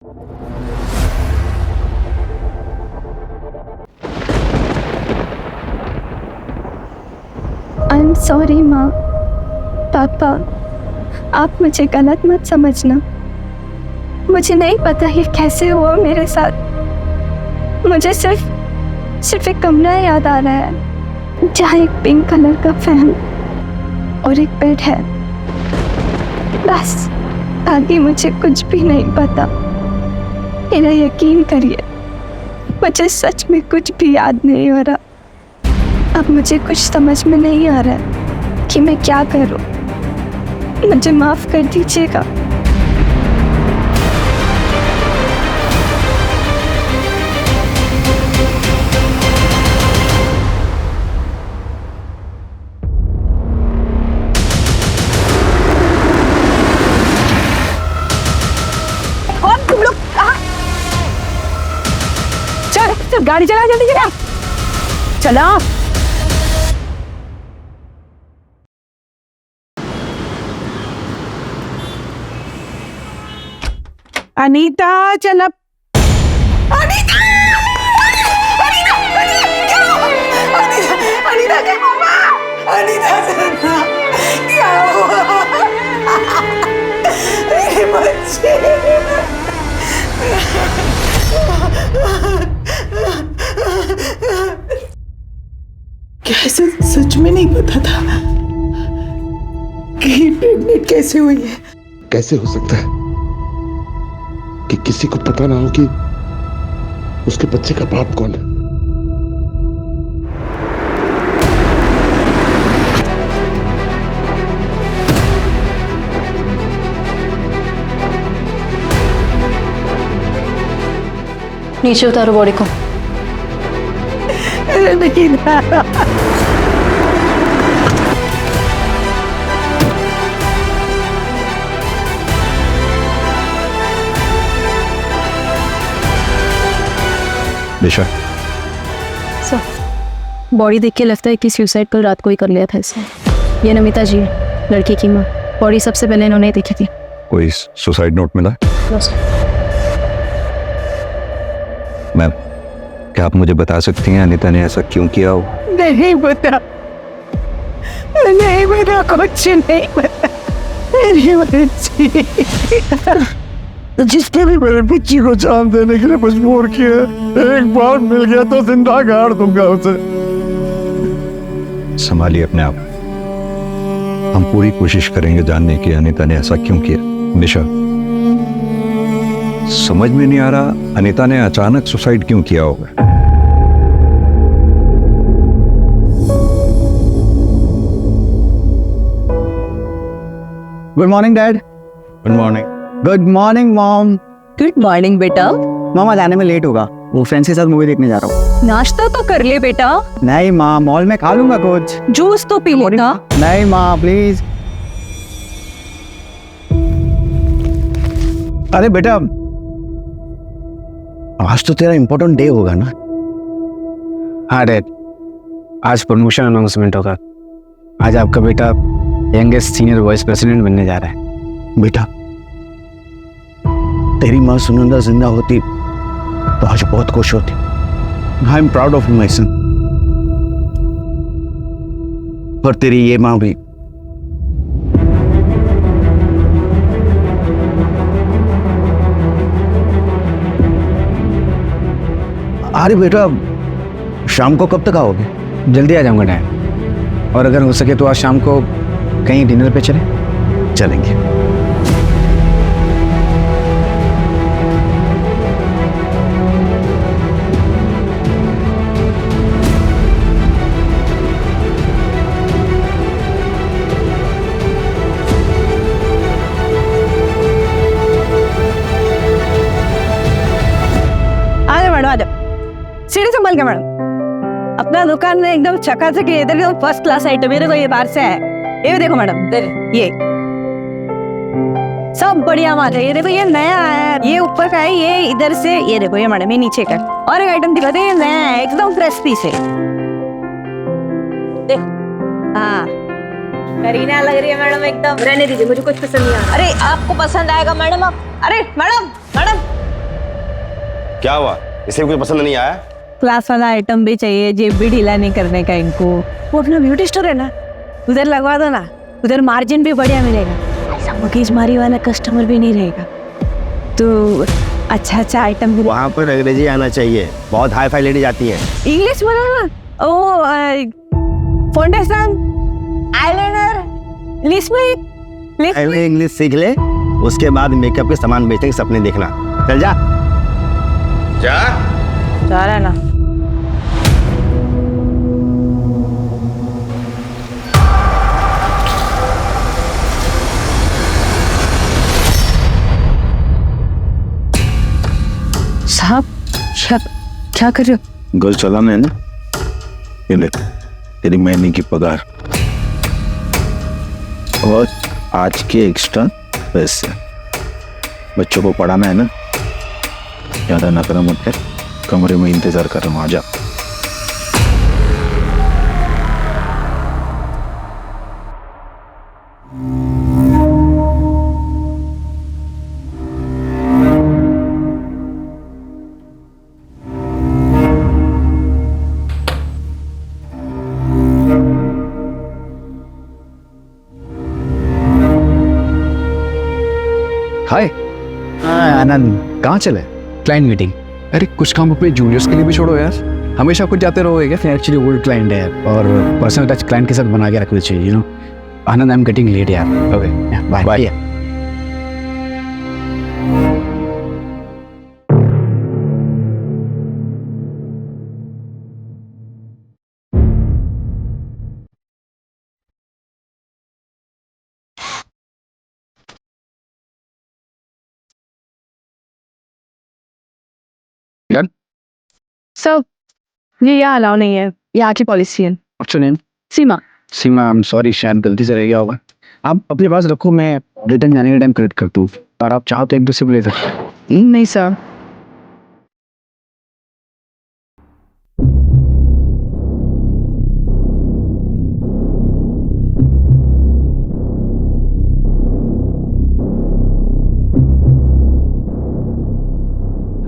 I am sorry माँ, पापा, आप मुझे गलत मत समझना। मुझे नहीं पता ये कैसे हुआ मेरे साथ। मुझे सिर्फ एक कमरा याद आ रहा है जहाँ एक पिंक कलर का फैन और एक बेड है, बस। बाकी मुझे कुछ भी नहीं पता। मेरा यकीन करिए, मुझे सच में कुछ भी याद नहीं हो रहा। अब मुझे कुछ समझ में नहीं आ रहा है कि मैं क्या करूं। मुझे माफ कर दीजिएगा। कौन तुम लोग? कहाँ? चल गाड़ी चला, जल्दी चला, चला। अनीता चल अब। अनीता! अनीता! क्या हुआ? अनीता क्या हुआ? अनीता चलना, क्या हुआ? मेरे बच्चे। कैसे सच में नहीं पता था कि प्रेग्नेंट कैसे हुई है। कैसे हो सकता है कि किसी को पता ना हो कि उसके बच्चे का बाप कौन है? नीचे उतारो बॉडी को। नहीं ना। दिशा, सर, बॉडी देख के लगता है कि सुसाइड कल रात को ही कर लिया था इसने। ये नमिता जी है, लड़की की माँ। बॉडी सबसे पहले इन्होंने ही देखी थी। कोई सुसाइड नोट मिला? मैम, क्या आप मुझे बता सकती हैं अनीता ने ऐसा क्यों किया हो? नहीं बता, नहीं बता, कुछ नहीं बता। मेरी बच्ची, जिसने भी मेरे बच्ची को जान देने के लिए मजबूर किया, एक बार मिल गया तो जिंदा गाड़ दूंगा उसे। संभालिए अपने आप। हम पूरी कोशिश करेंगे जानने की अनीता ने ऐसा क्यों किया। निशा, समझ में नहीं आ रहा अनीता ने अचानक सुसाइड क्यों किया होगा। Good morning dad. Good morning. Good morning mom. Good morning बेटा। मामा जाने में लेट होगा, वो फ्रेंड्स के साथ मूवी देखने जा रहा हूँ। नाश्ता तो कर ले बेटा। नहीं माँ, मॉल में खा लूंगा कुछ। जूस तो पी लेना। नहीं माँ प्लीज। अरे बेटा, आज तो तेरा इम्पोर्टेंट डे होगा ना? हाँ डैड, आज प्रमोशन अनाउंसमेंट होगा। आज आपका बेटा यंगेस्ट सीनियर वाइस प्रेसिडेंट बनने जा रहा है। बेटा, तेरी माँ सुनंदा जिंदा होती तो आज बहुत खुश होती। I am proud of my son. और तेरी ये माँ भी। अरे बेटा, शाम को कब तक आओगे? जल्दी आ जाऊंगा डैड, और अगर हो सके तो आज शाम को कहीं डिनर पे चलें। चलेंगे। आ जाओ, सीढ़ी संभल के मैडम। अपना दुकान में एकदम चकाचक है, इधर एकदम फर्स्ट क्लास आइटम। ये देखो, ये बाहर से है। ये देखो मैडम, ये सब बढ़िया माल है। ये देखो, ये नया है, ये ऊपर का है, ये इधर से, ये देखो, ये मैडम, ये नीचे का। और एक आइटम दिखाते हैं, ये नया है, एकदम फ्रेश पीस है। देख, हाँ, करीना लग रही है मैडम एकदम। रहने दीजिए, मुझे कुछ पसंद नहीं आ रहा। अरे आपको पसंद आएगा मैडम। आप, अरे मैडम, मैडम क्या हुआ, इसे कुछ पसंद नहीं आया? क्लास वाला आइटम भी चाहिए, जेब भी ढीला नहीं करने का इनको। वो अपना ब्यूटी स्टोर है ना, उधर लगवा दो ना, उधर मार्जिन भी बढ़िया मिलेगा, ऐसा मगजमारी वाला कस्टमर भी नहीं रहेगा। तो अच्छा आइटम भी। वहाँ पर अंग्रेजी आना चाहिए, बहुत हाई फाई लेडी जाती है। इंग्लिश बोलो ना। ओ फाउंडेशन, आईलाइनर, पहले इंग्लिश सीख ले, उसके बाद मेकअप के सामान बेचने के सपने देखना। चल जा। जा जा रहा है ना। साहब क्या कर रहे हो? गल चलाना है ना, ये ले तेरी महीने की पगार और आज के एक्स्ट्रा पैसे। बच्चों को पढ़ाना है ना, ज्यादा नखरा मत कर, कमरे में इंतजार कर रहा हूँ, आजा। हाय। आनंद, कहाँ चले? Client meeting. अरे कुछ काम अपने जूनियर्स के लिए भी छोड़ो यार, हमेशा कुछ जाते रहोगे क्या? एक्चुअली ओल्ड क्लाइंट है और पर्सनल टच क्लाइंट के साथ बना के रखना चाहिए, you know. Anand, I am getting late यार। Okay bye bye. सर ये यहाँ अलाउ नहीं है, यहाँ की पॉलिसी है। What's your name? Seema. Seema, I am sorry, शायद गलती से रह गया होगा। आप अपने पास रखो, मैं रिटर्न जाने के टाइम क्रेडिट करता हूँ, और आप चाहो तो एक दूसरे को ले सकते हैं। नहीं सर।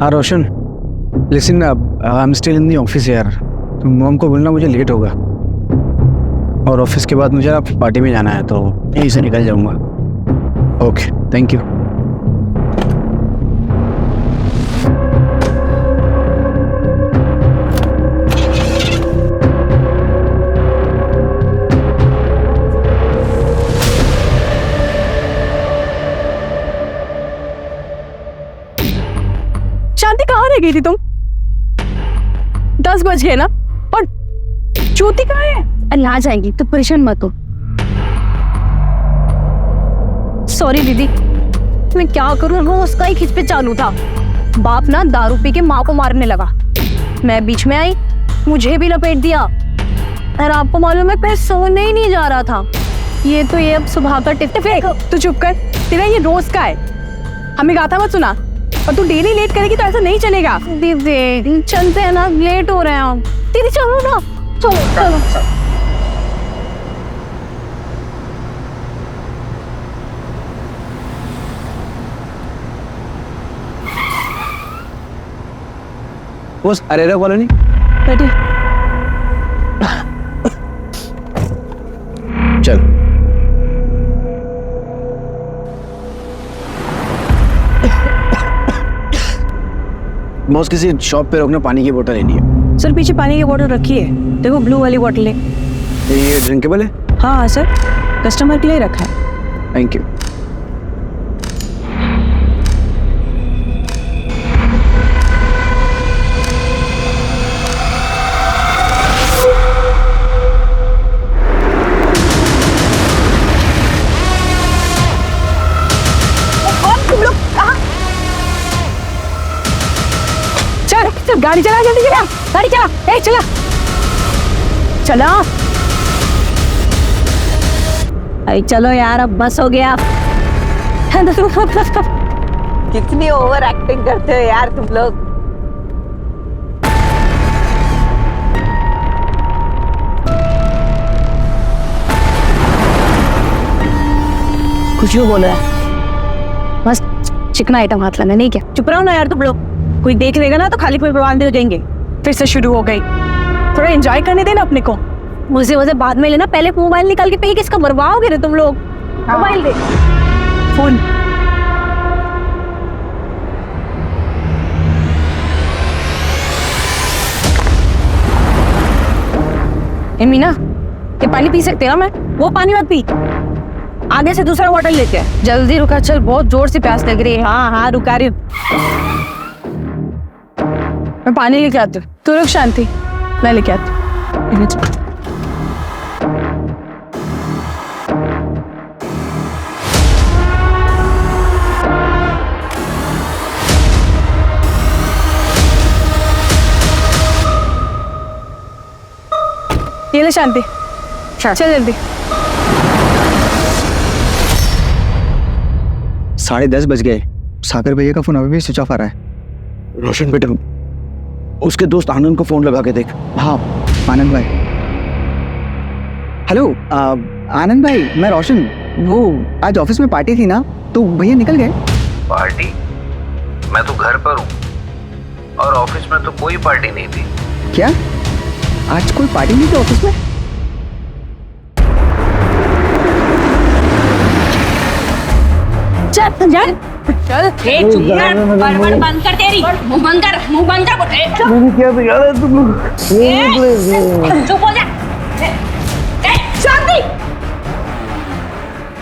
हाँ Roshan, listen, I am still in the office यार, तो मॉम को बोलना मुझे लेट होगा, और ऑफिस के बाद मुझे ना पार्टी में जाना है, तो यहीं से निकल जाऊंगा। Okay, thank you. शांति कहाँ रह गई थी तुम? 10 बज गए ना, और ज्योति कहाँ है? अरे आ जाएगी, तो परेशान मत हो। सॉरी दीदी, मैं क्या करूं, वो उसका ही खिंच पे चालू था। बाप ना दारू पी के माँ को मारने लगा, मैं बीच में आई, मुझे भी लपेट दिया। और आपको मालूम है, मैं सोने ही नहीं जा रहा था। ये तो ये अब सुबह का टिप फेंक। तू चुप कर, तेरा ये रोज का है, हमें गाथा मत सुना। और तू डेली लेट करेगी तो ऐसा नहीं चलेगा। दीदी चलते हैं ना, लेट हो रहे हैं हम। दीदी चलो ना, चलो चलो। बस अरेरा कॉलोनी। बैठिए। चल। बॉस, किसी शॉप पे रोकना, पानी की बोतल लेनी है। सर पीछे पानी की बोतल रखी है, देखो ब्लू वाली बोतल है। ये ड्रिंकेबल है? हाँ सर, कस्टमर के लिए रखा है। Thank you. गाड़ी चला, जल्दी चला, गाड़ी चला, चला चला। अरे चलो यार, अब बस हो गया। कितनी ओवर एक्टिंग करते हो यार तुम लोग। कुछ भी बोल रहा है, बस चिकना आइटम हाथ लाना, नहीं क्या? चुप रहो ना यार तुम लोग। कोई देख लेगा ना तो खाली पे बर्बाद हो जाएंगे। फिर से शुरू हो गई। थोड़ा एंजॉय करने देना अपने को। मुझे वजह बाद में लेना, पहले मोबाइल निकाल के कहीं किसका मरवाओगे ना तुम लोग। मोबाइल दे। फोन। ए मीना, ये पानी पी सकते हैं मैं? वो पानी मत पी, आगे से दूसरा बॉटल लेते हैं। जल्दी रुका, चल बहुत जोर से प्यास लग रही है। हाँ रुका रही हूँ। मैं पानी लेके आती हूँ, तू रुक शांति, मैं लेके आती हूँ। ये ले शांति, चल जल्दी। 10:30 बज गए। सागर भैया का फोन अभी भी स्विच ऑफ आ रहा है। रोशन बेटा, उसके दोस्त आनंद को फोन लगा के देख। हाँ आनंद भाई। हेलो आनंद भाई, मैं रोशन। वो आज ऑफिस में पार्टी थी ना, तो भैया निकल गए। पार्टी? मैं तो घर पर हूँ और ऑफिस में तो कोई पार्टी नहीं थी। क्या आज कोई पार्टी नहीं थी ऑफिस में? चल चल चल। बंद कर, तेरी मुंह बंद कर, मुंह बंद कर। क्या बिगाड़ा है तुम लोग? चुप हो जा। शांति।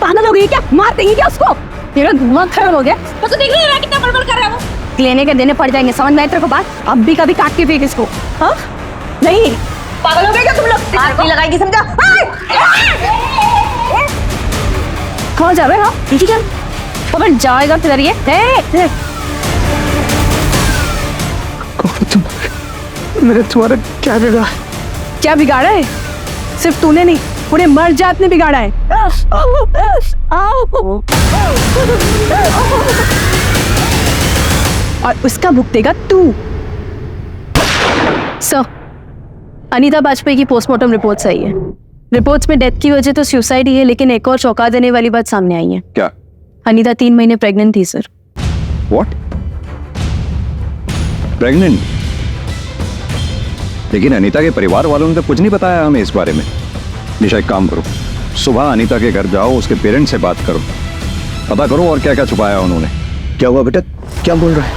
पागल हो गई क्या? मार देंगी क्या उसको? तेरा दिमाग खराब हो गया। तो देख रही है कितना बड़बड़ कर रहा है वो। लेने के देने पड़ जाएंगे, समझ में आए तेरे को बात? अब भी कभी काट के फेंक इसको। हाँ नहीं, पागल हो गए क्या तुम लोग? हाथ नहीं लगाएगी समझा? कहाँ जा रहे हो? ठीक है, पकड़ जाएगा फिर ये। मैंने तुम्हारा क्या बिगाड़ा? क्या बिगाड़ा है? सिर्फ तूने नहीं, पूरे मर जात ने बिगाड़ा है। और उसका भुगतेगा तू। सर, अनीता बाजपेयी की पोस्टमार्टम रिपोर्ट सही है। रिपोर्ट्स में डेथ की वजह तो सुसाइड ही है, लेकिन एक और चौंका देने वाली बात सामने आई है। क्या? अनीता 3 महीने प्रेग्नेंट थी सर। व्हाट? प्रेग्नेंट? लेकिन अनीता के परिवार वालों ने तो कुछ नहीं बताया हमें इस बारे में। निशा एक काम करो, सुबह अनीता के घर जाओ, उसके पेरेंट्स से बात करो, पता करो और क्या क्या छुपाया उन्होंने। क्या हुआ बेटा, क्या बोल रहा है?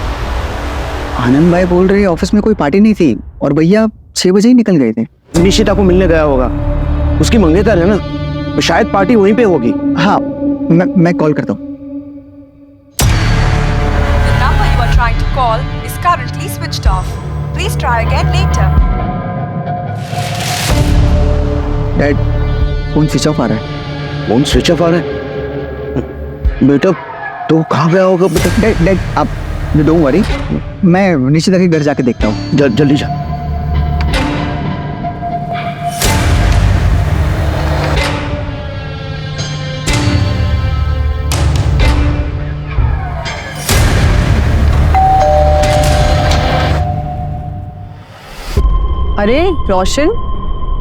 आनंद भाई बोल रहे ऑफिस में कोई पार्टी नहीं थी और भैया 6 बजे ही निकल गए थे। निशिता को मिलने गया होगा, उसकी मंगेतर है ना, तो शायद पार्टी वहीं पे होगी। हाँ मैं कॉल करता हूँ। The number you are trying to call is currently switched off. Please try again later. Dad, phone switch off आ रहा है। फोन स्विच ऑफ आ रहा है? बेटा तो कहाँ गया होगा बेटा? डैड आप डोंट वरी, मैं निशिता के घर जाके देखता हूँ। जल्दी जा। अरे रोशन,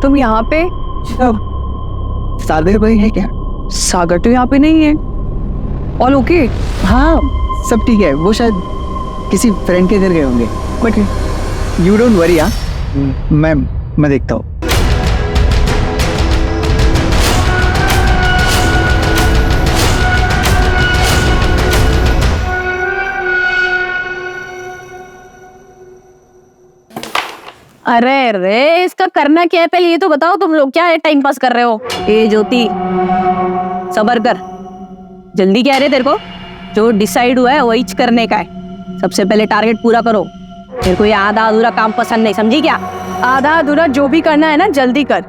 तुम यहाँ पे? सागर भाई है क्या? सागर तो यहाँ पे नहीं है। All okay? हाँ सब ठीक है, वो शायद किसी फ्रेंड के घर गए होंगे। But you don't worry. हाँ मैं देखता हूँ। अरे रे, इसका करना क्या है पहले ये तो बताओ। तुम लोग क्या है टाइम पास कर रहे हो? ए ज्योति, सबर कर। जल्दी क्या है रे तेरे को? जो डिसाइड हुआ है वही करने का है। सबसे पहले टारगेट पूरा करो। तेरे को ये आधा अधूरा काम पसंद नहीं, समझी क्या? आधा अधूरा जो भी करना है ना जल्दी कर।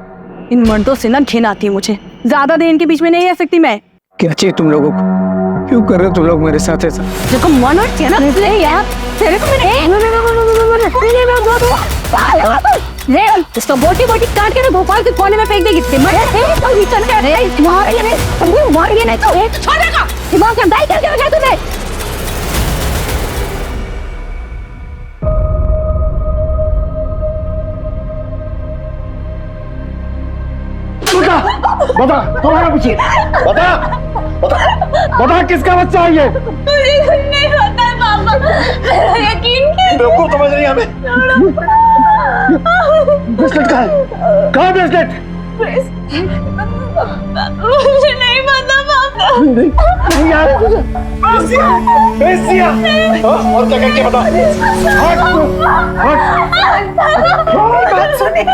इन मर्दों से ना घिन आती है मुझे। ज्यादा देर इनके बीच में नहीं रह सकती मैं। क्या चाहिए तुम लोगों को? क्यों कर रहे हो तुम लोग मेरे साथ ऐसा? देखो मन और क्या ना यार, तेरे को इसको बोटी बोटी काट के ना भोपाल के कोने में फेंक देगी। दिमाग का डाई करके रखा तूने। बता तुम्हारा कुछ बता बता बता किसका बच्चा है ये? मुझे कुछ नहीं पता है पापा, मेरा यकीन कीजिए। बेवकूफ समझ रही है हमें? ब्रेसलेट कहाँ है? कहाँ ब्रेसलेट? मुझे नहीं पता पापा। नहीं यार, बेसिया, और क्या करके बता? बात सुनिए।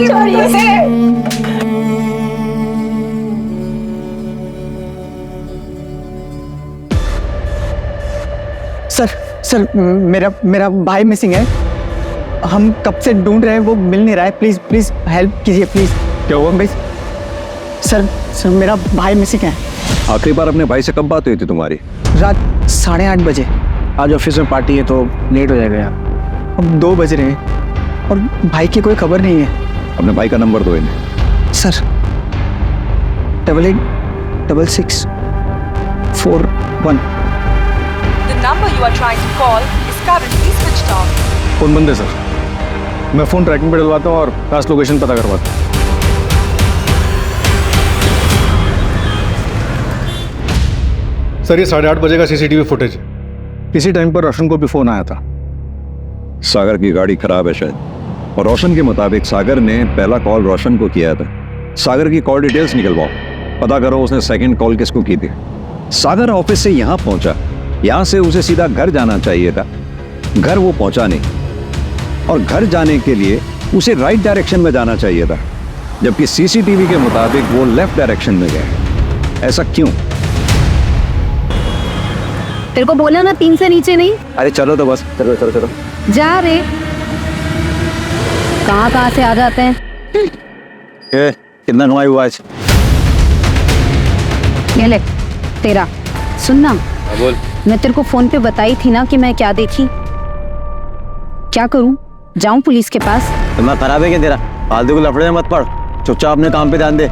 छोड़िए से। सर मेरा भाई मिसिंग है। हम कब से ढूंढ रहे हैं, वो मिल नहीं रहा है। प्लीज प्लीज हेल्प कीजिए प्लीज। क्या हुआ भाई? सर मेरा भाई मिसिंग है। आखिरी बार अपने भाई से कब बात हुई थी तुम्हारी? रात 8:30 बजे। आज ऑफिस में पार्टी है तो लेट हो जाएगा यार। अब 2 बज रहे हैं और भाई की कोई खबर नहीं है। अपने भाई का नंबर दो इन्हें। Sir 886641। The number you are trying to call is currently switched off. कौन बंदे सर? मैं फ़ोन ट्रैकिंग पे डलवाता हूँ और पास लोकेशन पता करवाता हूँ। सर ये 8:30 बजे का सीसीटीवी फुटेज है। इसी टाइम पर रोशन को भी फ़ोन आया था। सागर की गाड़ी खराब है शायद, और रोशन के मुताबिक सागर ने पहला कॉल रोशन को किया था। सागर की कॉल डिटेल्स निकलवाओ, पता करो उसने सेकंड कॉल किसको की थी। सागर ऑफिस से यहाँ पहुंचा, यहाँ से उसे सीधा घर जाना चाहिए था। घर वो पहुंचा नहीं, और घर जाने के लिए उसे राइट डायरेक्शन में जाना चाहिए था, जबकि सीसीटीवी के मुताबिक वो लेफ्ट डायरेक्शन में गए। ऐसा क्यों? तेरे को बोला ना 3 से नीचे नहीं। अरे चलो तो बस, चलो चलो चलो। जा रे, कहाँ से आ जाते हैं। कितना नुआई हुआ आज? ये ले तेरा। सुनना, बोल। मैं तेरे को फोन पे बताई थी ना कि मैं क्या देखी। क्या करूं? जाऊं पुलिस के पास? दिमाग खराब है क्या तेरा? फालतू को लफड़े में मत पड़, चुपचाप अपने काम पे ध्यान दे।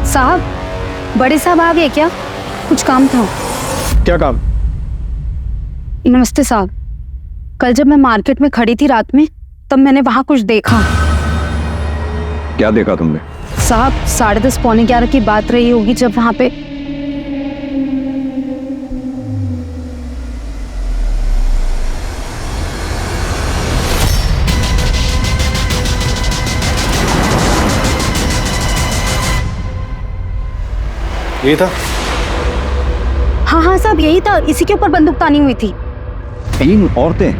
साहब, बड़े साहब आ गए क्या? कुछ काम था। क्या काम? नमस्ते साहब, कल जब मैं मार्केट में खड़ी थी रात में, तब मैंने वहां कुछ देखा। क्या देखा तुमने? साहब 10:30 पौने 11 की बात रही होगी जब वहां पे यही था? हाँ साहब यही था, इसी के ऊपर बंदूक तानी हुई थी। 3 औरतें,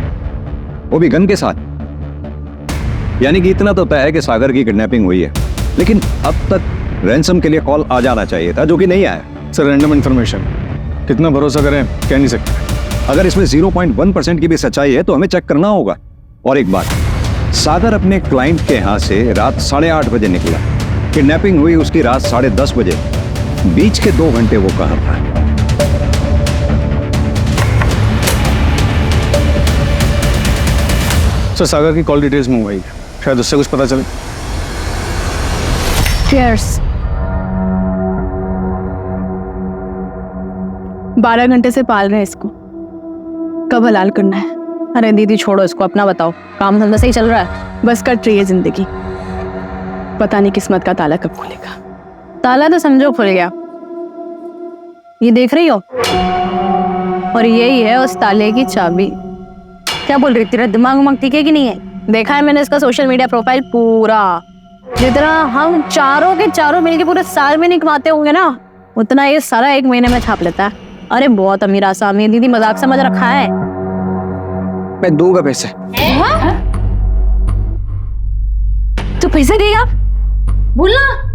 वो भी गन के साथ। यानी कि इतना तो तय है कि सागर की किडनैपिंग हुई है, लेकिन अब तक रैंसम के लिए कॉल आ जाना चाहिए था, जो कि नहीं आया। सर रैंडम इन्फॉर्मेशन, कितना भरोसा करें कह नहीं सकते। अगर इसमें 0.1% की भी सच्चाई है तो हमें चेक करना होगा। और एक बात, सागर अपने क्लाइंट के यहाँ से रात 8:30 बजे निकला, किडनैपिंग हुई उसकी रात 10:30 बजे। बीच के 2 घंटे वो कहाँ था? सर सागर की कॉल डिटेल्स मंगवाई है, शायद उससे कुछ पता चले। Cheers। 12 घंटे से पाल रहे हैं इसको, कब हलाल करना है? अरे दीदी छोड़ो इसको, अपना बताओ। काम धंधा सही चल रहा है? बस कट रही है जिंदगी, पता नहीं किस्मत का ताला कब खुलेगा। ताला तो समझो खुल गया, ये देख रही हो, और यही है उस ताले की चाबी। क्या बोल रही, तेरा दिमाग उमाग ठीक है कि नहीं है? देखा है मैंने इसका सोशल मीडिया प्रोफाइल पूरा, जितना हम चारों के चारों मिलके पूरे साल में नहीं कमाते होंगे ना, उतना ये सारा 1 महीने में छाप लेता है। अरे बहुत अमीर आसामी है दीदी, मजाक समझ रखा है। मैं दूंगा पैसे। तो पैसे देगा? बोलना।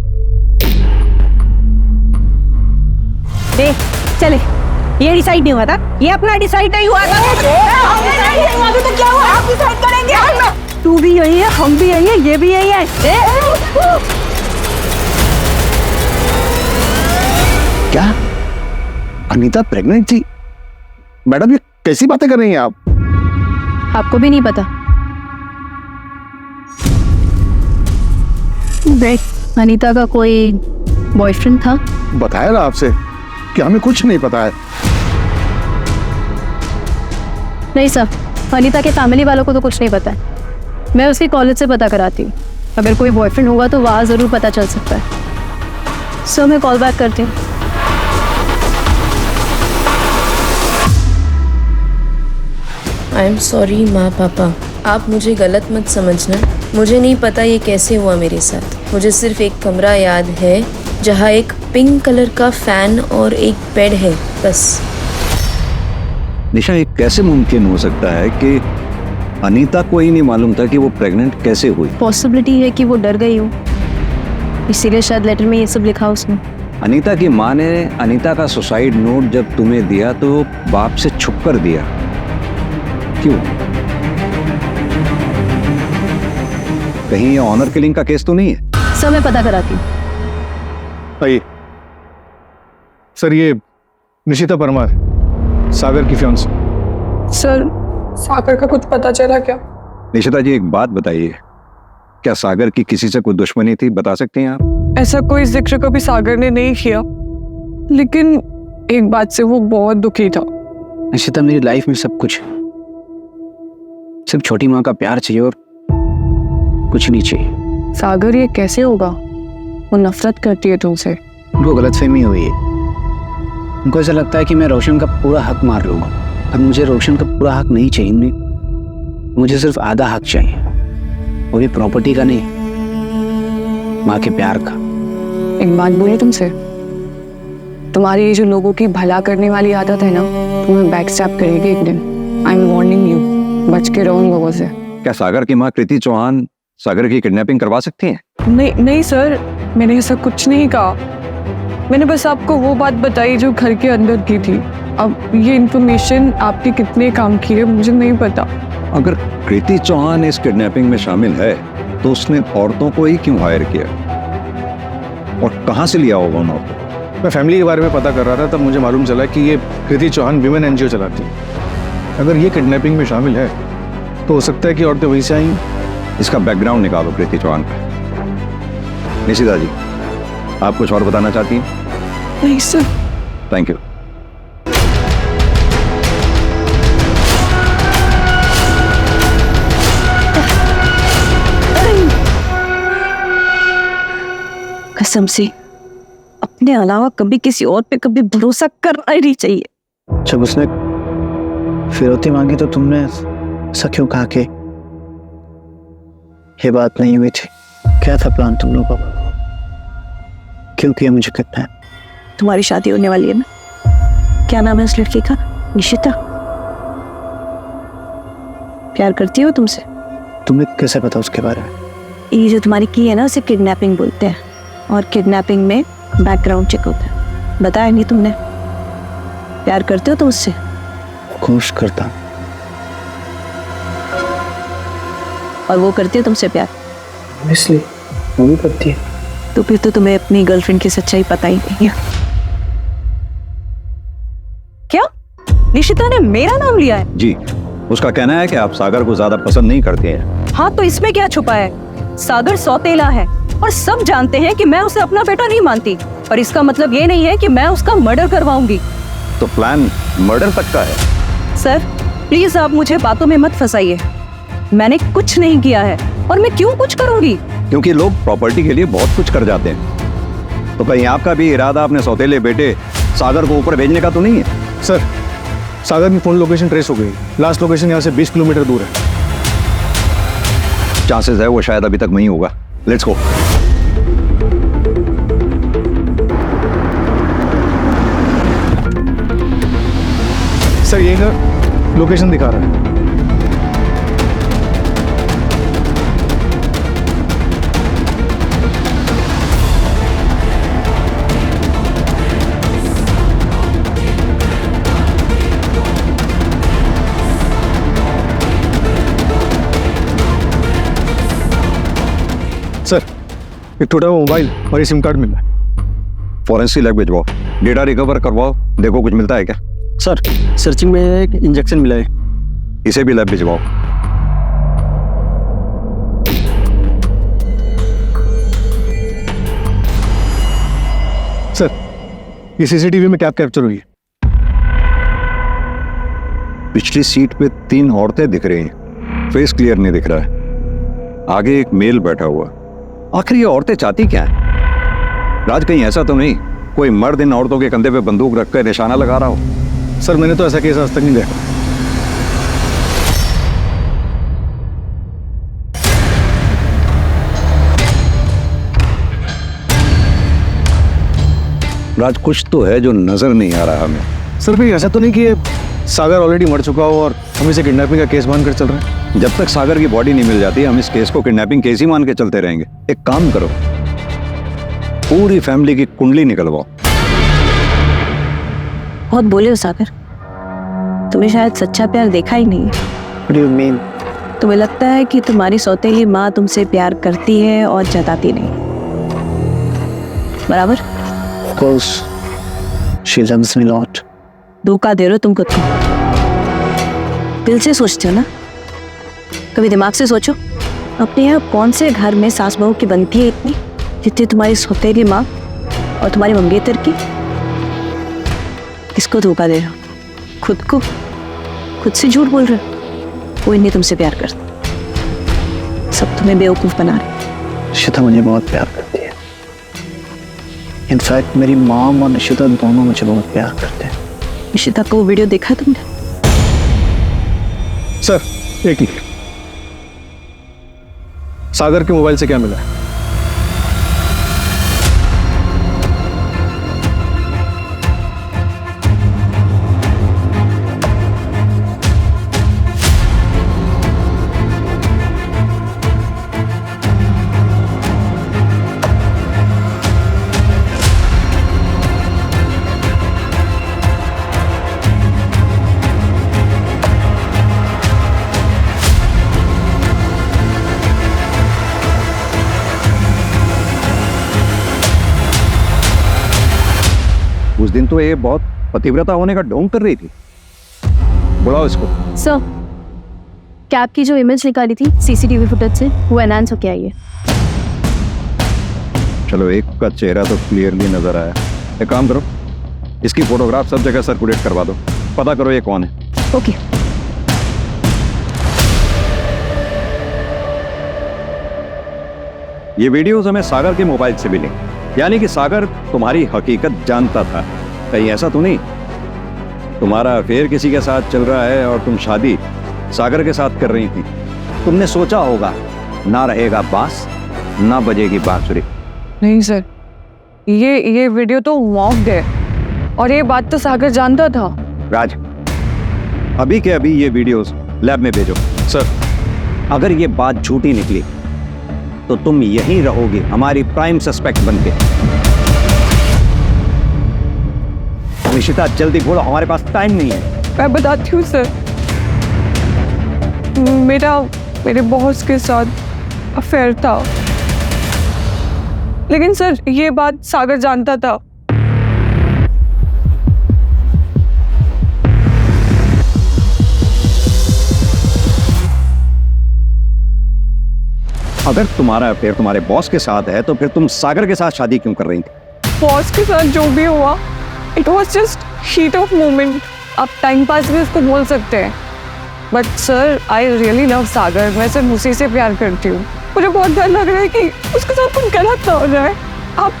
देख चले, ये डिसाइड नहीं हुआ था, ये अपना डिसाइड नहीं हुआ था। अभी तो क्या हुआ? आप डिसाइड करेंगे। तू भी यही है, हम भी यही है, ये भी यही है। क्या अनीता प्रेग्नेंट थी? मैडम ये कैसी बातें कर रही हैं आप? आपको भी नहीं पता? देख, अनीता का कोई बॉयफ्रेंड था। बताया ना आपसे कि हमें कुछ नहीं पता है। नहीं सर, अनीता के फैमिली वालों को तो कुछ नहीं पता है। मैं उसके कॉलेज से पता कराती हूँ। अगर कोई बॉयफ्रेंड होगा तो वहाँ ज़रूर पता चल सकता है। सर मैं कॉल बैक करती हूँ। आई एम सॉरी माँ पापा, आप मुझे गलत मत समझना। मुझे नहीं पता ये कैसे हुआ मेरे साथ। मुझे सिर्फ एक कमरा याद है जहाँ एक पिंक कलर का फैन और एक बेड है, बस। निशा, ये कैसे मुमकिन हो सकता है कि अनीता को ही नहीं मालूम था कि वो प्रेग्नेंट कैसे हुई? पॉसिबिलिटी है कि वो डर गई हो, इसीलिए शायद लेटर में ये सब लिखा उसने। अनीता की माँ ने अनीता का सुसाइड नोट जब तुम्हें दिया तो बाप से छुप कर दिया, क्यों? कहीं ये ऑनर किलिंग का केस तो नहीं है? सर मैं पता कराती हूँ। आइए सर, ये निशिता परमार, सागर की फियांसी। सर, सागर का कुछ पता चला क्या? निशिता जी, एक बात बताइए, क्या सागर की किसी से कोई दुश्मनी थी? बता सकते हैं आप? ऐसा कोई जिक्र कभी सागर ने नहीं किया, लेकिन एक बात से वो बहुत दुखी था। निशिता, मेरी लाइफ में सब कुछ है। सिर्फ छोटी माँ का प्यार चाहिए और कुछ नहीं चाहिए। सागर, ये कैसे होगा? वो नफरत करती है तुमसे। उनको गलतफहमी हुई है। उनको ऐसा लगता है कि मैं रोशन का पूरा हक मार लूंगा। अब मुझे रोशन का पूरा हक नहीं चाहिए, मुझे सिर्फ आधा हक चाहिए, वो भी प्रॉपर्टी का नहीं, माँ के प्यार का। एक बात बोलूं तुमसे, तुम्हारी ये जो लोगों की भला करने वाली आदत है ना, तुम्हें बैक स्टैप करेगी एक दिन। आई एम वार्निंग यू, बच के रहो उन लोगों से। क्या सागर की माँ कृति चौहान सागर की किडनैपिंग करवा सकती हैं? नहीं सर, मैंने ऐसा कुछ नहीं कहा। मैंने बस आपको वो बात बताई जो घर के अंदर की थी। अब ये इन्फॉर्मेशन आपके कितने काम की है मुझे नहीं पता। अगर कृति चौहान इस किडनैपिंग में शामिल है तो उसने औरतों को ही क्यों हायर किया और कहां से लिया होगा उन औरतों? मैं फैमिली के बारे में पता कर रहा था, तब मुझे मालूम चला कि ये कृति चौहान विमेन एनजीओ चलाती है। अगर ये किडनैपिंग में शामिल है तो हो सकता है कि औरतें वहीं से आई। इसका बैकग्राउंड निकालो कृति चौहान का। निशिता जी, आप कुछ और बताना चाहती हैं? नहीं सर। Thank you. कसम से अपने अलावा कभी किसी और पे कभी भरोसा करना ही नहीं चाहिए। जब उसने फिरौती मांगी तो तुमने ऐसा क्यों कहा कि ये बात नहीं हुई थी? क्या था प्लान तुम लोगों का? क्यों किया मुझे किडनैप? तुम्हारी शादी होने वाली है ना, क्या नाम है उस लड़की का? निशिता। प्यार करती हो तुमसे? तुम्हें कैसे पता उसके बारे में? ये जो तुम्हारी की है ना, उसे किडनैपिंग बोलते हैं, और किडनैपिंग में बैकग्राउंड चेक होता है। बताया नहीं तुमने? प्यार करते हो तुम उससे? कोशिश करता हूं। और वो करती है तुमसे प्यार? इसलिए वो भी करती है। तो फिर तो तुम्हें अपनी गर्लफ्रेंड की सच्चाई पता ही नहीं है। क्या निशिता ने मेरा नाम लिया है? जी, उसका कहना है कि आप सागर को ज्यादा पसंद नहीं करते हैं। हाँ, तो इसमें क्या छुपा है? सागर सौतेला है और सब जानते हैं कि मैं उसे अपना बेटा नहीं मानती, पर इसका मतलब ये नहीं है कि मैं उसका मर्डर करवाऊंगी। तो प्लान मर्डर तक का है? सर प्लीज आप मुझे बातों में मत फंसाइए। मैंने कुछ नहीं किया है, और मैं क्यों कुछ करूंगी? क्योंकि लोग प्रॉपर्टी के लिए बहुत कुछ कर जाते हैं। तो कहीं आपका भी इरादा अपने सौतेले बेटे सागर को ऊपर भेजने का तो नहीं है? सर, सागर की फोन लोकेशन ट्रेस हो गई। लास्ट लोकेशन यहाँ से 20 किलोमीटर दूर है। चांसेस है वो शायद अभी तक वहीं होगा। Let's go. सर, ये ना लोकेशन दिखा रहा है। सर, एक टूटा हुआ मोबाइल और ये सिम कार्ड मिला है। फॉरेंसिक लैब भिजवाओ, डेटा रिकवर करवाओ, देखो कुछ मिलता है क्या। सर, सर्चिंग में एक इंजेक्शन मिला है। इसे भी लैब भिजवाओ। सर, ये सीसीटीवी में क्या कैप्चर हुई है? पिछली सीट पे 3 औरतें दिख रही हैं, फेस क्लियर नहीं दिख रहा है। आगे एक मेल बैठा हुआ। आखिर ये औरतें चाहती क्या है? राज, कहीं ऐसा तो नहीं कोई मर्द इन औरतों के कंधे पे बंदूक रखकर निशाना लगा रहा हो? सर मैंने तो ऐसा केस आज तक नहीं देखा। राज, कुछ तो है जो नजर नहीं आ रहा हमें। सर भाई ऐसा तो नहीं कि ये सागर ऑलरेडी मर चुका हो और हम इसे किडनैपिंग का केस मानकर चल रहे हैं? जब तक सागर की बॉडी नहीं मिल जाती हम इस केस को किडनैपिंग केस ही मान के चलते रहेंगे। एक काम करो, पूरी फैमिली की कुंडली निकलवाओ। बहुत बोले हो सागर, तुम्हें शायद सच्चा प्यार देखा ही नहीं है। What do you mean? तुम्हें लगता है कि तुम्हारी सौतेली माँ तुमसे प्यार करती है और जताती नहीं, बराबर? Of course, she loves me a lot. धोखा दे रहे हो तुम खुद को। दिल से सोचते हो ना, कभी दिमाग से सोचो। अपने यहाँ कौन से घर में सास बहू की बनती है इतनी जितनी तुम्हारी सौतेली माँ और तुम्हारी मंगेतर की? किसको धोखा दे रहे हो? खुद को? खुद से झूठ बोल रहे हो? कोई नहीं तुमसे प्यार करता, सब तुम्हें बेवकूफ बना रहे। निशिता मुझे बहुत प्यार करती है। इनफैक्ट मेरी मॉम और निशिता दोनों मुझे बहुत प्यार करते हैं। निशिता को वो वीडियो देखा तुमने? सर एक मिनट, सागर के मोबाइल से क्या मिला है? उस दिन तो ये बहुत पतिव्रता होने का ढोंग कर रही थी। बुलाओ इसको। सर, कैब की जो इमेज निकाली थी सीसीटीवी फुटेज से, वो एनहांस होके आई है। चलो, एक का चेहरा तो क्लियरली नजर आया। एक काम करो, इसकी फोटोग्राफ सब जगह सर्कुलेट करवा दो, पता करो ये कौन है। ओके। ये वीडियोस हमें सागर के मोबाइल से मिली, यानी कि सागर तुम्हारी हकीकत जानता था। कहीं ऐसा तो नहीं तुम्हारा अफेयर किसी के साथ चल रहा है और तुम शादी सागर के साथ कर रही थी? तुमने सोचा होगा ना रहेगा बांस ना बजेगी बांसुरी। नहीं सर, ये वीडियो तो मॉक्ड है और ये बात तो सागर जानता था। राज, अभी के अभी ये वीडियोस लैब में भेजो। सर, अगर ये बात झूठी निकली तो तुम यहीं रहोगे हमारी प्राइम सस्पेक्ट बनके। निशिता जल्दी बोलो, हमारे पास टाइम नहीं है। मैं बताती हूँ सर, मेरे बॉस के साथ अफेयर था, लेकिन सर ये बात सागर जानता था। अगर तुम्हारा अफेयर तुम्हारे बॉस के साथ है तो फिर तुम सागर के साथ शादी क्यों कर रही थी? बॉस के साथ जो भी हुआ, it was just heat of moment. आप टाइम पास भी उसको बोल सकते हैं, but sir I really love Sagar. मैं सिर्फ उसी से प्यार करती हूँ। मुझे बहुत डर लग रहा है कि उसके साथ कुछ गलत ना हो जाए। आप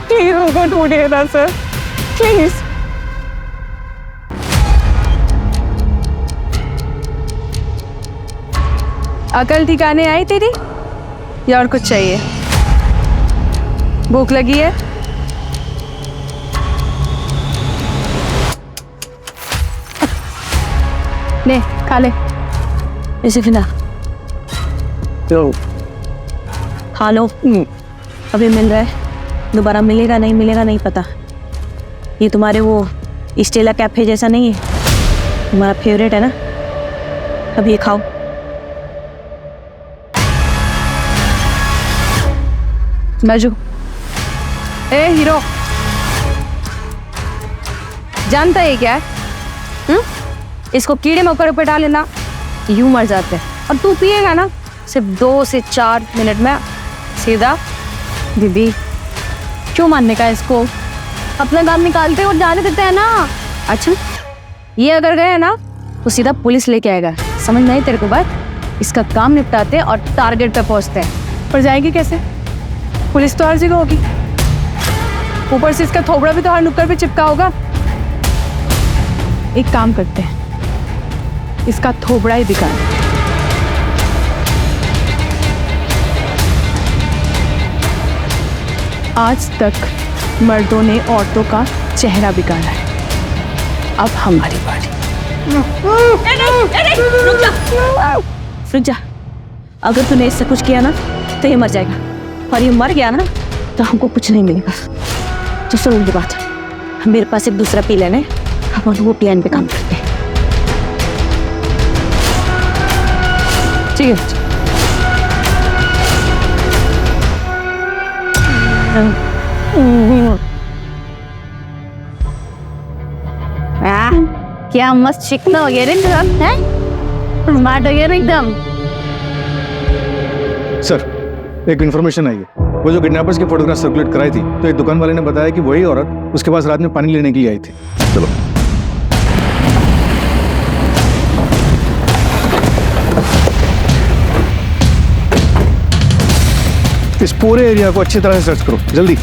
प्लीज उसको ढूंढिए ना सर, प्लीज। अकल ठिकाने आई तेरी या और कुछ चाहिए? भूख लगी है? ले खा ले। इसे फिना खा लो। अभी मिल रहा है, दोबारा मिलेगा नहीं मिलेगा नहीं पता। ये तुम्हारे वो स्टेला कैफे जैसा नहीं है, तुम्हारा फेवरेट है ना। अब ये खाओ। बाजू। ए हीरो, जानता है क्या है? इसको कीड़े मकोड़े पे डाल लेना, यूं मर जाते हैं। और तू पिएगा ना, सिर्फ 2 से 4 मिनट में सीधा। दीदी क्यों मानने का इसको? अपना काम निकालते और जाने देते हैं ना। अच्छा, ये अगर गए ना तो सीधा पुलिस लेके आएगा, समझ नहीं तेरे को बात। इसका काम निपटाते हैं और टारगेट पे पहुंचते हैं। पर जाएंगे कैसे? पुलिस तो हर जगह होगी, ऊपर से इसका थोबड़ा भी तो हर नुक्कड़ पे चिपका होगा। एक काम करते हैं, इसका थोबड़ा ही दिखा। आज तक मर्दों ने औरतों का चेहरा बिगाड़ा है, अब हमारी बारी। रुक जा, अगर तूने इससे कुछ किया ना तो ये मर जाएगा, और ये मर गया ना तो हमको कुछ नहीं मिलेगा। तो सुन ये बात, मेरे पास एक दूसरा प्लान है, हम वो प्लान पे काम करते हैं। ठीक है। क्या मस्त चिकना हो गया रे एकदम, हैं? स्मार्ट हो गया रे एकदम। सर, एक इन्फॉर्मेशन आई है। वो जो किडनैपर्स की फोटोग्राफ सर्कुलेट कराई थी, तो एक दुकान वाले ने बताया कि वही औरत उसके पास रात में पानी लेने के लिए आई थी। चलो। इस पूरे एरिया को अच्छी तरह से सर्च करो, जल्दी।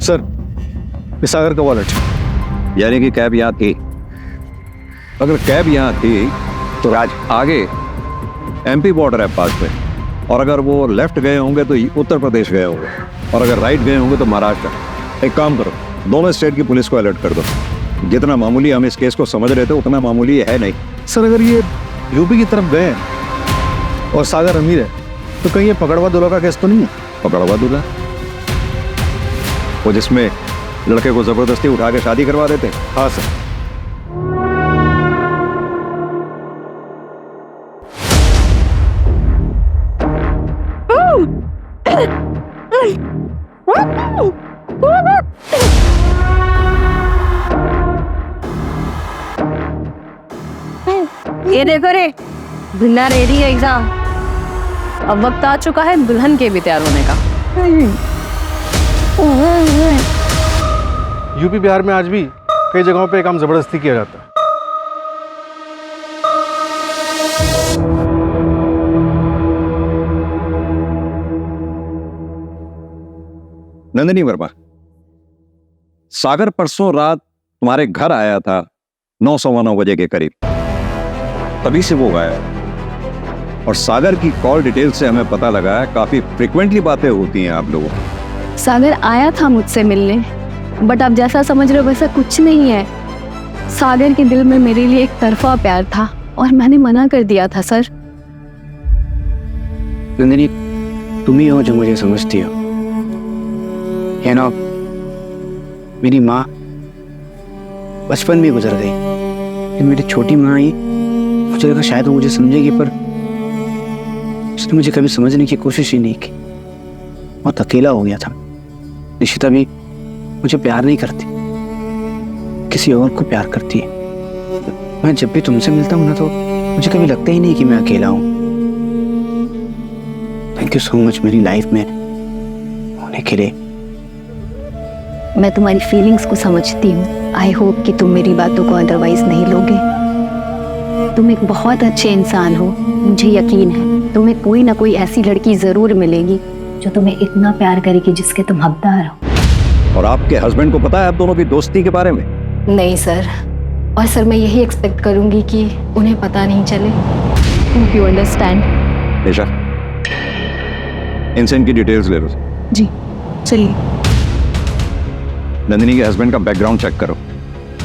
सर, ये सागर का वॉलेट। यानी कि कैब यहाँ थी। अगर कैब यहाँ थी तो आज आगे एमपी बॉर्डर है पास में, और अगर वो लेफ्ट गए होंगे तो उत्तर प्रदेश गए होंगे, और अगर राइट गए होंगे तो महाराष्ट्र। एक काम करो, दोनों स्टेट की पुलिस को अलर्ट कर दो। जितना मामूली हम इस केस को समझ रहे थे उतना मामूली है नहीं। सर, अगर ये यूपी की तरफ गए हैं और सागर अमीर है, तो कहीं ये पकड़वा दूल्हा का केस तो नहीं है? पकड़वा दूल्हा? वो जिसमें लड़के को जबरदस्ती उठा के शादी करवा देते? हाँ सर। ये देखो रे, दुल्हा रेडी है एग्जाम। अब वक्त आ चुका है दुल्हन के भी तैयार होने का। यूपी बिहार में आज भी कई जगहों पे काम जबरदस्ती किया जाता है। नंदिनी वर्मा, सागर परसों रात तुम्हारे घर आया था 9:15 बजे के करीब, तभी से वो गायब। और सागर की कॉल डिटेल से हमें पता लगा है काफी फ्रिक्वेंटली बातें होती हैं आप लोगों की। सागर आया था मुझसे मिलने, बट आप जैसा समझ रहे हो वैसा कुछ नहीं है। सागर के दिल में मेरे लिए एक तरफा प्यार था और मैंने मना कर दिया था। सर, नंदिनी, तुम ही हो जो मुझे समझती हो। है ना, मेरी माँ बचपन में गुजर गई। फिर मेरी छोटी माँ आई, मुझे लगा शायद वो मुझे समझेगी, पर उसने मुझे कभी समझने की कोशिश ही नहीं की। बहुत अकेला हो गया था। निशिता भी मुझे प्यार नहीं करती, किसी और को प्यार करती है। मैं जब भी तुमसे मिलता हूँ ना, तो मुझे कभी लगता ही नहीं कि मैं अकेला हूँ। थैंक यू सो मच मेरी लाइफ में होने के लिए। मैं तुम्हारी फीलिंग्स को समझती हूँ। आई होप कि तुम मेरी बातों को अदरवाइज नहीं लोगे। तुम एक बहुत अच्छे इंसान हो, मुझे यकीन है तुम्हें कोई ना कोई ऐसी लड़की जरूर मिलेगी जो तुम्हें इतना प्यार करेगी जिसके तुम हकदार हो। और आपके हस्बैंड को पता है आप दोनों की दोस्ती के बारे में? नहीं सर, और सर मैं यही एक्सपेक्ट करूंगी कि उन्हें पता नहीं चले। You understand? निशा, इनसे इनकी डिटेल्स ले लो। जी चलिए। नंदिनी के हस्बैंड का बैकग्राउंड चेक करो,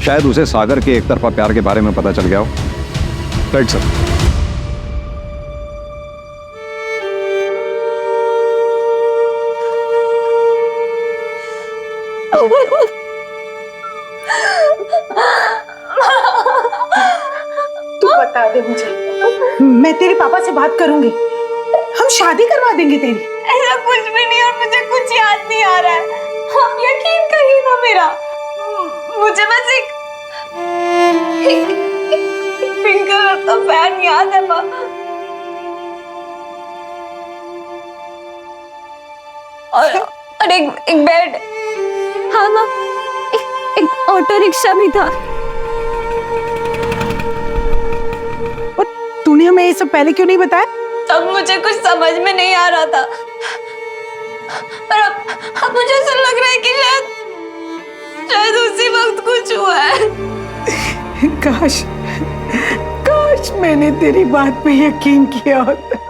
शायद उसे सागर के एक तरफा प्यार के बारे में पता चल गया हो। Right sir. तू बता दे मुझे, मैं तेरे पापा से बात करूंगी, हम शादी करवा देंगे तेरी। ऐसा कुछ भी नहीं, और मुझे कुछ याद नहीं आ रहा है। आप यकीन करिए ना मेरा, मुझे बस एक पिंक कलर का फैन याद है माँ? और एक बेड। हाँ माँ, एक ऑटो रिक्शा भी था। और तूने हमें ये सब पहले क्यों नहीं बताया? तब मुझे कुछ समझ में नहीं आ रहा था, पर अब मुझे ऐसा लग रहा है कि शायद उसी वक्त कुछ हुआ है। काश मैंने तेरी बात पे यकीन किया होता।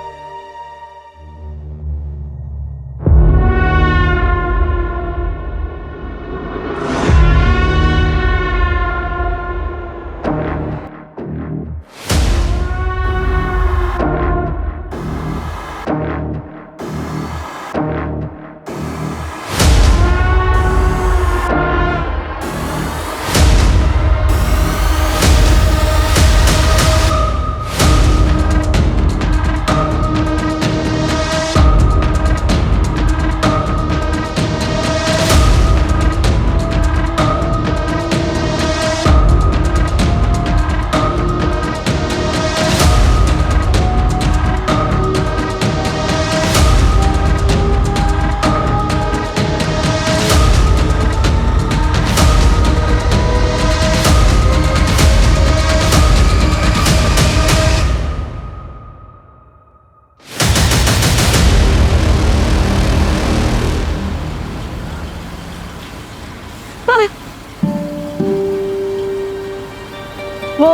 वो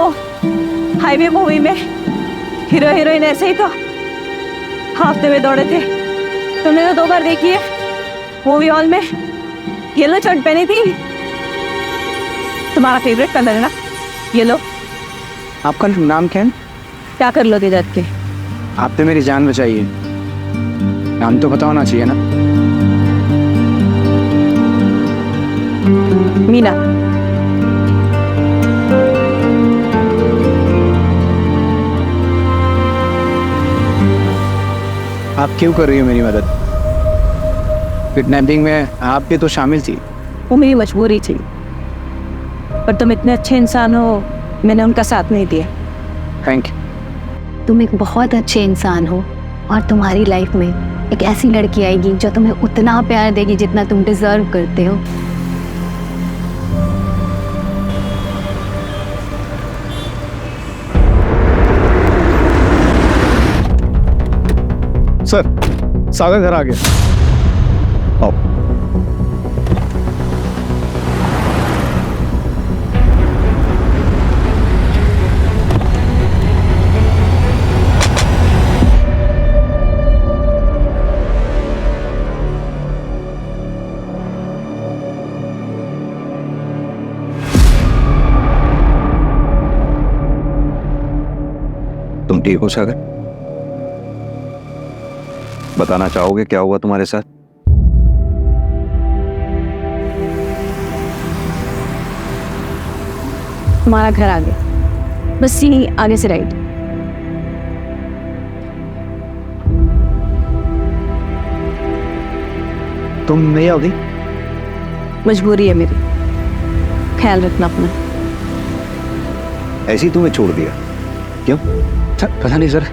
हाईवे मूवी में हीरो हीरोइन ऐसे ही तो हाफते हुए दौड़े थे। तुमने तो 2 बार देखी है। मूवी हॉल में येलो शर्ट पहनी थी। तुम्हारा फेवरेट कलर है ना येलो। आपका नाम क्या है? क्या कर लोगे जात के? आपने मेरी जान बचाई है, नाम तो पता होना चाहिए ना। मीना। आप क्यों कर रही हो मेरी मदद? किडनैपिंग में आप भी तो शामिल थी। वो मेरी मजबूरी थी, पर तुम इतने अच्छे इंसान हो, मैंने उनका साथ नहीं दिया। Thank you. तुम एक बहुत अच्छे इंसान हो और तुम्हारी लाइफ में एक ऐसी लड़की आएगी जो तुम्हें उतना प्यार देगी जितना तुम डिजर्व करते हो। सर, सागर घर आ गया। आओ। तुम ठीक हो सागर? बताना चाहोगे क्या हुआ तुम्हारे साथ? तुम्हारा घर आ गया, बस यहीं आगे से राइट। तुम नहीं आओगी? मजबूरी है मेरी, ख्याल रखना अपना। ऐसे ही तुम्हें छोड़ दिया क्यों? पता नहीं सर,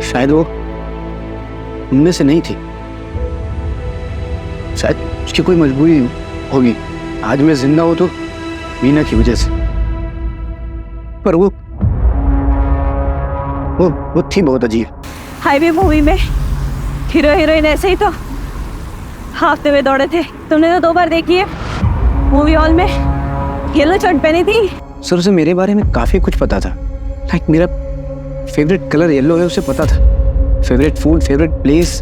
शायद वो उनमें से नहीं थी। शायद उसकी कोई मजबूरी होगी। आज मैं जिंदा हूं तो मीना की वजह से, पर वो थी बहुत अजीब। हाईवे मूवी में हीरो हीरोइन ऐसे ही तो हाफते हुए दौड़े थे। तुमने तो 2 बार देखी है। मूवी हॉल में येलो शर्ट पहनी थी। सर उसे मेरे बारे में काफी कुछ पता था। लाइक मेरा फेवरेट कलर येलो है उसे पता था। Favourite food, favourite place,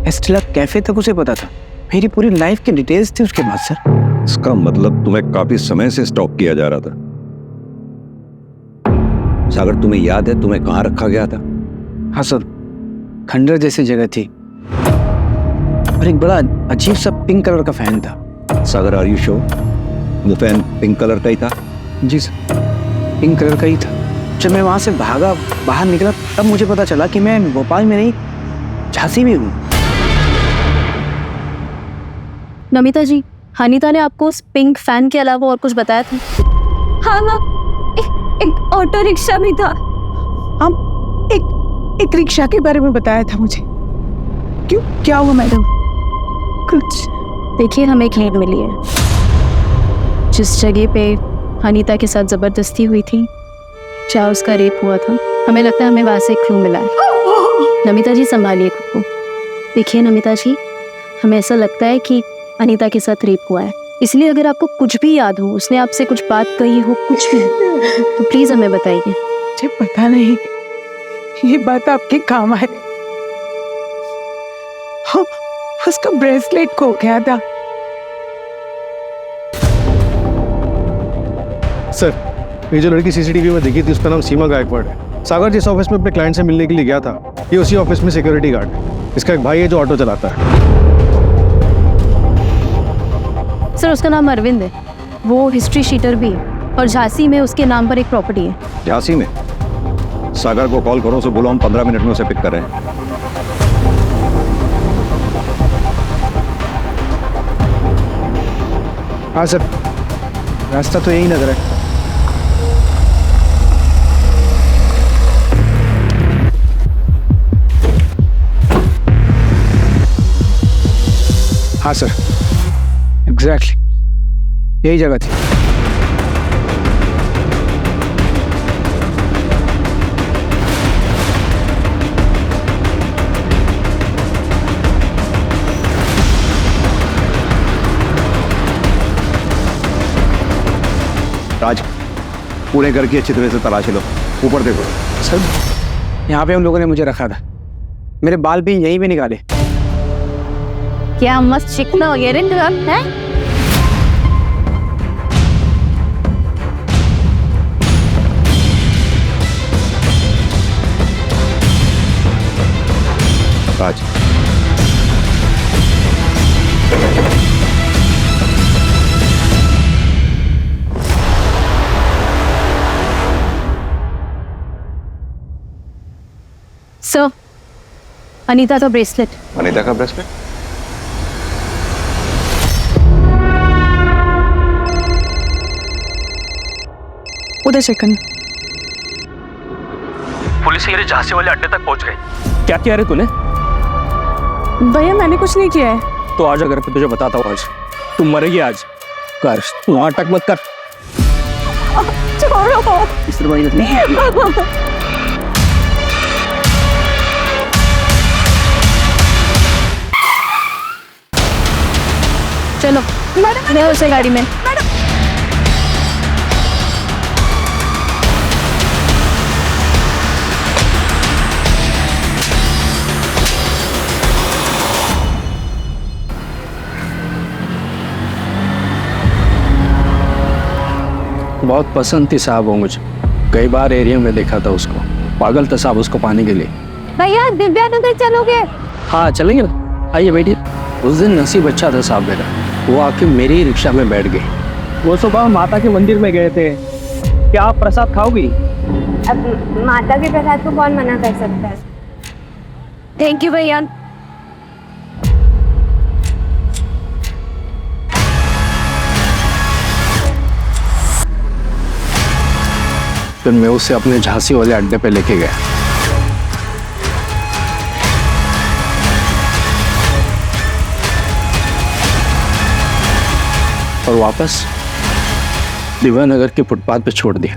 Estella cafe तक उसे पता था। मेरी पूरी लाइफ की डिटेल्स थी उसके बाद सर। इसका मतलब तुम्हें काफी समय से स्टॉक किया जा रहा था। सागर तुम्हें याद है तुम्हें कहाँ रखा गया था? हाँ सर, खंडर जैसी जगह थी और एक बड़ा अजीब सा पिंक कलर का फैन था। सागर आर यू श्योर वो फैन पिंक कलर का ही था? जी सर, पिंक कलर का ही था। जब मैं वहां से बाहर निकला तब मुझे पता चला कि मैं भोपाल में नहीं झांसी में हूँ। नमिता जी, हनीता ने आपको उस पिंक फैन के अलावा और कुछ बताया था? हाँ माँ, एक ऑटो रिक्शा भी था। हम एक रिक्शा के बारे में बताया था मुझे। क्यों, क्या हुआ मैडम? कुछ देखिए, हमें एक लीड मिली है। जिस जगह पे अनीता के साथ जबरदस्ती हुई थी, चाहे उसका रेप हुआ था, हमें लगता है हमें वहां से एक क्लू मिला है। नमिता जी संभालिए खुद को। देखिए नमिता जी, हमें ऐसा लगता है कि अनीता के साथ रेप हुआ है, इसलिए अगर आपको कुछ भी याद हो, उसने आपसे कुछ बात कही हो, कुछ भी, तो प्लीज हमें बताइए। मुझे पता नहीं, ये बात आपके काम आए। हाँ, उसका ब्रेसलेट खो गया था। सर, ये जो लड़की सीसीटीवी में दिखी थी उसका नाम सीमा गायकवाड़ है। सागर जिस ऑफिस में अपने क्लाइंट से मिलने के लिए गया था, ये उसी ऑफिस में सिक्योरिटी गार्ड है। इसका एक भाई है जो ऑटो चलाता है। सर, उसका नाम अरविंद है, वो हिस्ट्री शीटर भी है और झांसी में उसके नाम पर एक प्रॉपर्टी है। झांसी में? सागर को कॉल करो, उसे बोलो हम 15 मिनट में उसे पिक कर रहे हैं। हाँ सर, रास्ता तो यही लग रहा है। हाँ सर, एग्जैक्टली यही जगह थी। राज, पूरे घर की अच्छी तरह से तलाशी लो, ऊपर देखो। सर, यहाँ पे उन लोगों ने मुझे रखा था, मेरे बाल भी यहीं पे निकाले। क्या मस्त चिकना वगैरह है? राज, सर, अनीता का ब्रेसलेट। अनीता का ब्रेसलेट? उधर चेक करना। पुलिस ये झांसी वाले अड्डे तक पहुंच गई। क्या किया रे तूने? भैया मैंने कुछ नहीं किया है। तो आज अगर मैं तुझे बताता हूँ, आज तू मरेगी। आज कर, तू नाटक मत कर। छोड़ो। इस तरह नहीं। चलो, मैं उसे गाड़ी में। बहुत पसंद थी साहब वो मुझे, कई बार एरिया में देखा था उसको। पागल था साहब उसको पाने के लिए। भैया दिव्यानगर चलोगे? हाँ चलेंगे ना, आइए बैठिए। उस दिन नसीब अच्छा था साहब मेरा, वो आके मेरी रिक्शा में बैठ गई। वो सुबह माता के मंदिर में गए थे। क्या आप प्रसाद खाओगी? अब माता के प्रसाद को कौन मना कर सकता है? थैंक यू भैया। फिर मैं उसे अपने झांसी वाले अड्डे पे लेके गया। और वापस दिव्यानगर के फुटपाथ पे छोड़ दिया।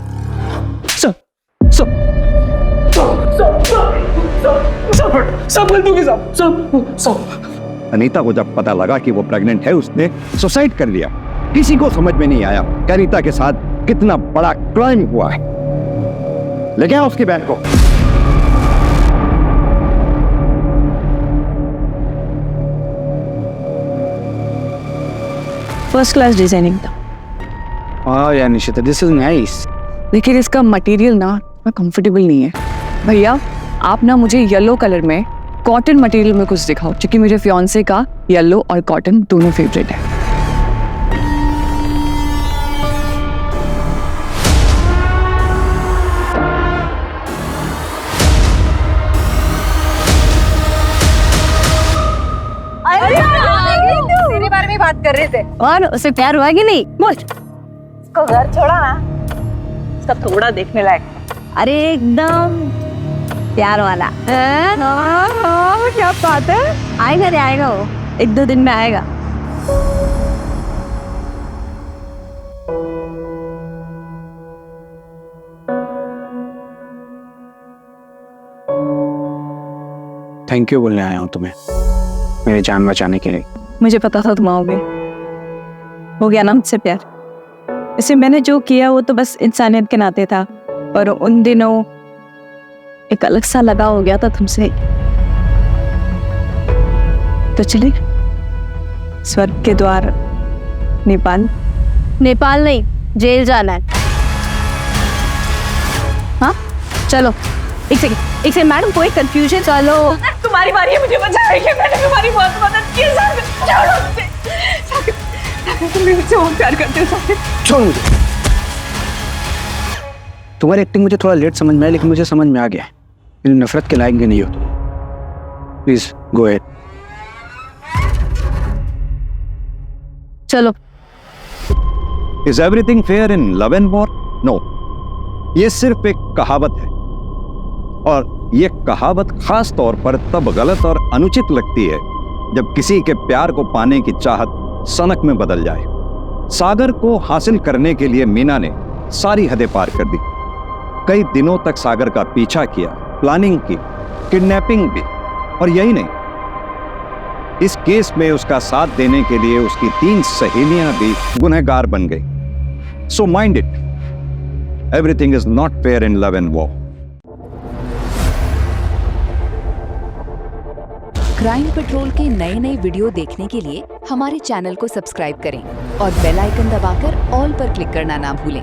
सब गलती होगी साहब, सब। अनीता को जब पता लगा कि वो प्रेग्नेंट है, उसने सुसाइड कर लिया। किसी को समझ में नहीं आया कि अनीता के साथ कितना बड़ा क्राइम हुआ है। ले गया उसके बैग को। फर्स्ट क्लास डिजाइनिंग था। हाँ यार निशिता, दिस इज नाइस। लेकिन इसका मटेरियल ना कंफर्टेबल नहीं है। भैया आप ना मुझे येलो कलर में कॉटन मटेरियल में कुछ दिखाओ, क्योंकि मेरे फियांसे का येलो और कॉटन दोनों फेवरेट है। तेरे बारे में बात कर रहे थे। और उसे प्यार हुआ कि नहीं? बोल। उसको घर छोड़ा ना, उसका थोड़ा देखने लायक। अरे एकदम प्यार वाला। क्या बात है। आएगा रे, आएगा वो, 1-2 दिन में आएगा। थैंक यू बोलने आया हूँ तुम्हें, मेरी जान बचाने के लिए। मुझे पता था तुम आओगे। हो गया ना मुझसे प्यार। इसे मैंने जो किया वो तो बस इंसानियत के नाते था, और उन दिनों एक अलग सा लगाव हो गया था तुमसे। तो चले स्वर्ग के द्वार नेपाल। नेपाल नहीं, जेल जाना है। हाँ चलो। एक सेकंड मैडम, कोई कंफ्यूजन। चलो तुम्हारी बारी है मुझे बचाने, मैंने तुम्हारी बहुत मदद की। छोड़ो मुझे। तुम मुझसे बहुत प्यार करते हो सागर। छोड़ मुझे। तुम्हारी एक्टिंग मुझे थोड़ा लेट समझ में आया, लेकिन मुझे समझ में आ गया है मेरी नफरत के लायक भी नहीं हो तुम। Please go ahead. चलो। Is everything fair in love and war? No, ये सिर्फ एक कहावत है, और ये कहावत खास तौर पर तब गलत और अनुचित लगती है जब किसी के प्यार को पाने की चाहत सनक में बदल जाए। सागर को हासिल करने के लिए मीना ने सारी हदें पार कर दी। कई दिनों तक सागर का पीछा किया, प्लानिंग की, किडनैपिंग भी, और यही नहीं, इस केस में उसका साथ देने के लिए उसकी 3 सहेलियां भी गुनहगार बन गई। So mind it, everything is not fair in love and war. Crime petrol के नए वीडियो देखने के लिए हमारे चैनल को सब्सक्राइब करें और बेल आइकन दबाकर ऑल पर क्लिक करना ना भूलें।